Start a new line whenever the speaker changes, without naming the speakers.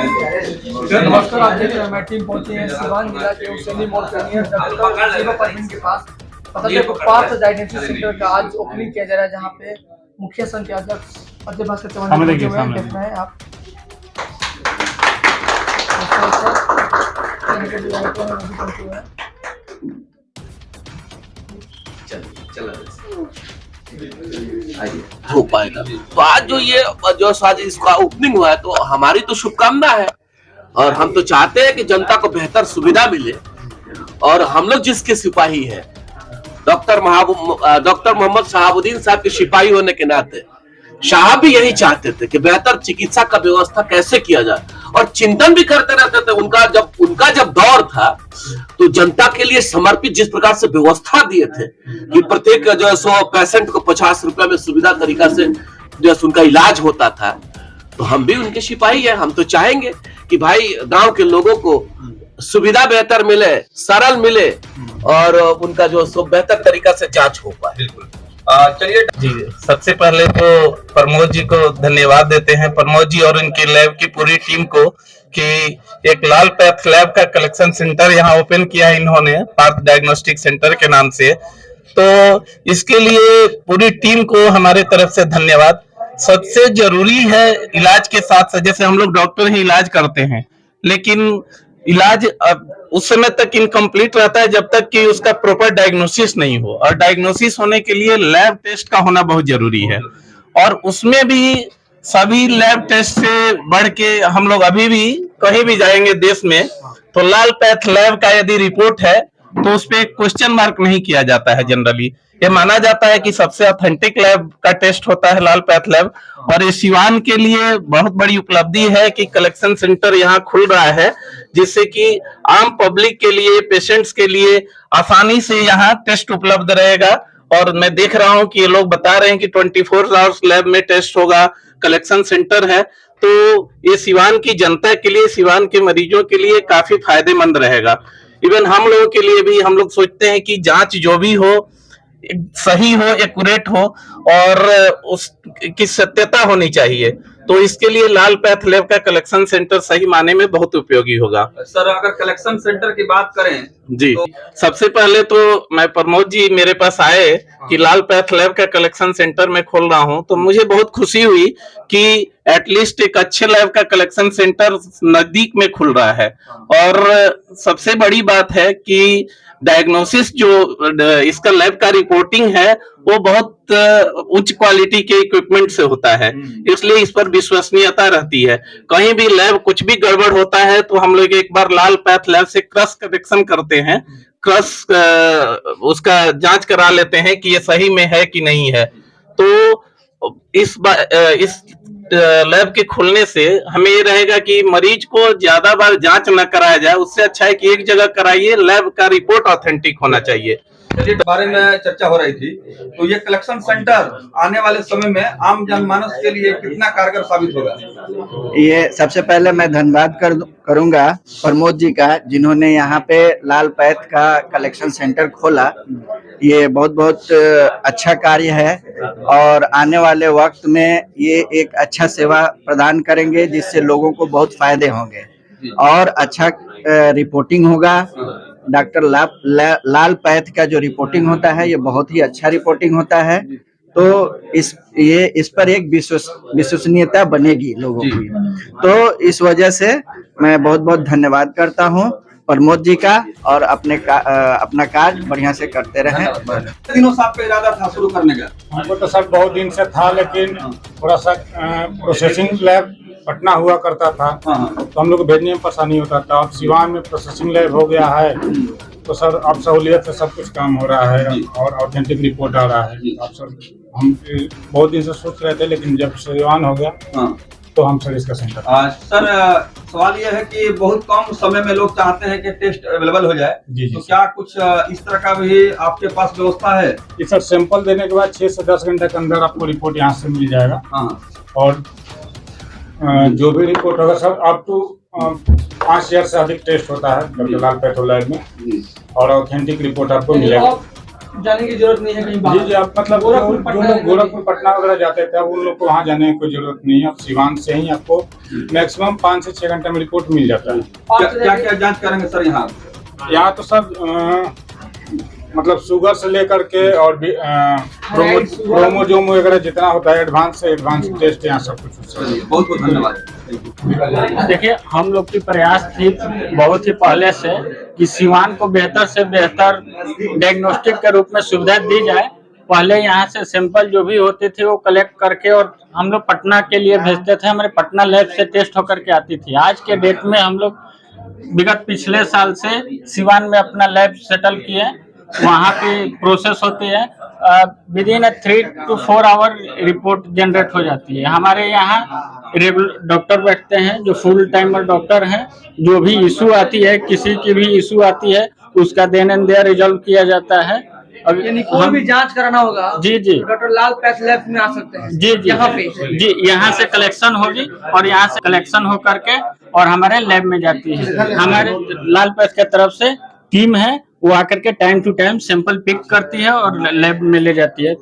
नमस्कार, आप देख रहे हैं मैं टीम पहुंची है सिवान जिला के हुसैनी मोड़ के पास। पता चला तो पार्थ डायग्नोस्टिक सेंटर का आज ओपनिंग किया जा रहा है, जहां पे मुख्य संचालक अजय भास्कर चौहान देख रहे हैं आप।
हो पाएगा तो आज जो आज इसका ओपनिंग हुआ है तो हमारी तो शुभकामना है और हम तो चाहते हैं कि जनता को बेहतर सुविधा मिले। और हम लोग जिसके सिपाही हैं, डॉक्टर मोहम्मद शहाबुद्दीन साहब के सिपाही होने के नाते शाह भी यही चाहते थे कि बेहतर चिकित्सा का व्यवस्था कैसे किया जाए और चिंतन भी करते रहते थे। उनका जब दौर था तो जनता के लिए समर्पित जिस प्रकार से व्यवस्था दिए थे कि प्रत्येक जो है सो पेशेंट को 50 रुपए में सुविधा तरीका से जो है उनका इलाज होता था, तो हम भी उनके सिपाही हैं। हम तो चाहेंगे कि भाई गांव के लोगों को सुविधा बेहतर मिले, सरल मिले और उनका जो सो बेहतर तरीका से जांच हो पाए।
बिल्कुल। चलिए
जी, सबसे पहले तो प्रमोद जी को धन्यवाद देते हैं, प्रमोद जी और इनकी लैब की पूरी टीम को, कि एक लाल पैथ लैब का कलेक्शन सेंटर यहाँ ओपन किया है इन्होंने, पार्थ डायग्नोस्टिक सेंटर के नाम से। तो इसके लिए पूरी टीम को हमारे तरफ से धन्यवाद। सबसे जरूरी है इलाज के साथ साथ, जैसे हम लोग डॉक्टर ही इलाज करते हैं, लेकिन इलाज उस समय तक इनकम्प्लीट रहता है जब तक कि उसका प्रॉपर डायग्नोसिस नहीं हो, और डायग्नोसिस होने के लिए लैब टेस्ट का होना बहुत जरूरी है। और उसमें भी सभी लैब टेस्ट से बढ़ के हम लोग अभी भी कहीं भी जाएंगे देश में तो लाल पैथ लैब का यदि रिपोर्ट है तो उस पर क्वेश्चन मार्क नहीं किया जाता है। जनरली ये माना जाता है कि सबसे ऑथेंटिक लैब का टेस्ट होता है लाल पैथ लैब। और ये सिवान के लिए बहुत बड़ी उपलब्धि है कि कलेक्शन सेंटर यहाँ खुल रहा है, जिससे कि आम पब्लिक के लिए, पेशेंट्स के लिए आसानी से यहाँ टेस्ट उपलब्ध रहेगा। और मैं देख रहा हूँ कि ये लोग बता रहे हैं कि 24 आवर्स लैब में टेस्ट होगा, कलेक्शन सेंटर है। तो ये सिवान की जनता के लिए, सिवान के मरीजों के लिए काफी फायदेमंद रहेगा। इवन हम लोगों के लिए भी, हम लोग सोचते हैं कि जांच जो भी हो सही हो, एक्यूरेट हो और उसकी सत्यता होनी चाहिए। तो इसके लिए लाल पैथ लैब का कलेक्शन सेंटर सही माने में बहुत उपयोगी होगा।
सर, अगर कलेक्शन सेंटर की बात करें
जी, तो सबसे पहले तो मैं प्रमोद जी मेरे पास आए कि लाल पैथ लैब का कलेक्शन सेंटर मैं खोल रहा हूं, तो मुझे बहुत खुशी हुई कि एटलीस्ट एक अच्छे लैब का कलेक्शन सेंटर नजदीक में खुल रहा है। और सबसे बड़ी बात है कि डायग्नोसिस जो इसका लैब का रिपोर्टिंग है वो बहुत उच्च क्वालिटी के इक्विपमेंट से होता है, इसलिए इस पर विश्वसनीयता रहती है। कहीं भी लैब कुछ भी गड़बड़ होता है तो हम लोग एक बार लाल पैथ लैब से क्रॉस करेक्शन करते हैं, उसका जांच करा लेते हैं कि ये सही में है कि नहीं है। तो इस लैब के खुलने से हमें ये रहेगा कि मरीज को ज्यादा बार जांच न कराया जाए, उससे अच्छा है कि एक जगह कराइए, लैब का रिपोर्ट ऑथेंटिक होना चाहिए।
चलिए, बारे में चर्चा हो रही थी, तो ये कलेक्शन सेंटर आने वाले समय में आम जनमानस के लिए कितना कारगर साबित होगा?
ये सबसे पहले मैं धन्यवाद करूंगा प्रमोद जी का, जिन्होंने यहाँ पे लाल पैथ का कलेक्शन सेंटर खोला। ये बहुत बहुत अच्छा कार्य है और आने वाले वक्त में ये एक अच्छा सेवा प्रदान करेंगे, जिससे लोगों को बहुत फायदे होंगे और अच्छा रिपोर्टिंग होगा। डॉक्टर लाल पैथ का जो रिपोर्टिंग होता है ये बहुत ही अच्छा रिपोर्टिंग होता है। तो इस पर एक विश्वसनीयता बनेगी लोगों की। तो इस वजह से मैं बहुत बहुत धन्यवाद करता हूँ प्रमोद जी का, और अपना कार्य बढ़िया से करते रहें।
दिनों से आपका इरादा था शुरू करने का?
हमको तो सर बहुत दिन से था, लेकिन थोड़ा सा प्रोसेसिंग लैब पटना हुआ करता था तो हम लोग को भेजने में परेशानी होता था। अब सिवान में प्रोसेसिंग लैब हो गया है तो सर अब सहूलियत से सब कुछ काम हो रहा है और ऑथेंटिक रिपोर्ट आ रहा है। अब सर हम बहुत दिन से सोच रहे थे, लेकिन जब सिवान हो गया तो हम सर इसका सेंटर।
सर, सवाल यह है कि बहुत कम समय में लोग चाहते हैं कि टेस्ट अवेलेबल हो जाए, तो क्या कुछ इस तरह का भी आपके पास व्यवस्था है?
ये सर सैंपल देने के बाद 6 से 10 घंटे के अंदर आपको रिपोर्ट यहाँ से मिल जाएगा। और जो भी रिपोर्ट होगा सब अप टू 5000 से अधिक टेस्ट होता है डॉक्टर लाल पैथ लैब में, और ऑथेंटिक रिपोर्ट आपको मिलेगा।
जाने की जरूरत नहीं है कहीं
जी
बाहर।
जी, आप मतलब जो लोग गोरखपुर पटना वगैरह जाते थे अब उन लोग को वहाँ जाने की कोई जरूरत नहीं है। अब सिवान से ही आपको मैक्सिमम 5 से 6 घंटे में रिपोर्ट मिल जाता है।
क्या क्या जांच करेंगे सर यहाँ?
यहाँ तो सर मतलब शुगर से लेकर के और भी क्रोमोजोम वगैरह जितना होता है एडवांस से एडवांस टेस्ट यहाँ सब कुछ होता है।
बहुत बहुत धन्यवाद।
देखिए, हम लोग की प्रयास थी बहुत ही पहले से कि सिवान को बेहतर से बेहतर डायग्नोस्टिक के रूप में सुविधा दी जाए। पहले यहाँ से सैंपल जो भी होते थे वो कलेक्ट करके और हम लोग पटना के लिए भेजते थे। हमारे पटना लैब से टेस्ट होकर के आती थी। आज के डेट में हम लोग विगत पिछले साल से सिवान में अपना लैब सेटल किए। वहाँ पे प्रोसेस होती है, within 3 to 4 hour report generate हो जाती है। हमारे यहाँ रेगुलर डॉक्टर बैठते हैं जो फुल टाइमर डॉक्टर हैं। जो भी इशू आती है, किसी की भी इशू आती है, उसका देन एंड देयर रिजॉल्व किया जाता है।
यानी कोई भी जांच कराना होगा
जी जी
डॉक्टर लाल पैथ लैब में आ सकते हैं।
जी जी
यहाँ पे
जी, यहाँ से कलेक्शन होगी और यहाँ से कलेक्शन हो करके और हमारे लैब में जाती है। हमारे लाल पैथ की तरफ से टीम है, वो आकर के time to time sample pick करती है और लैब में ले जाती है।